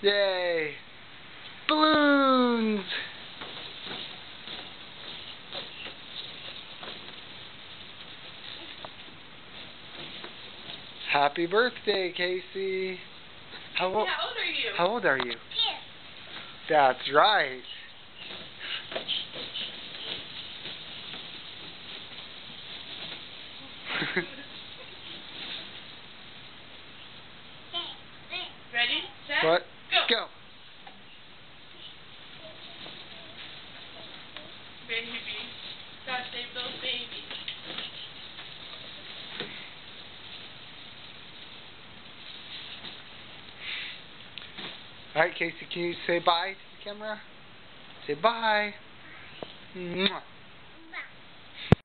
Yay! Balloons! Happy birthday, Casey! How old are you? How old are you? 10. That's right. Ready, set, What? go. Go. Baby, gotta save those babies. Alright, Casey, can you say bye to the camera? Say bye. Mwah.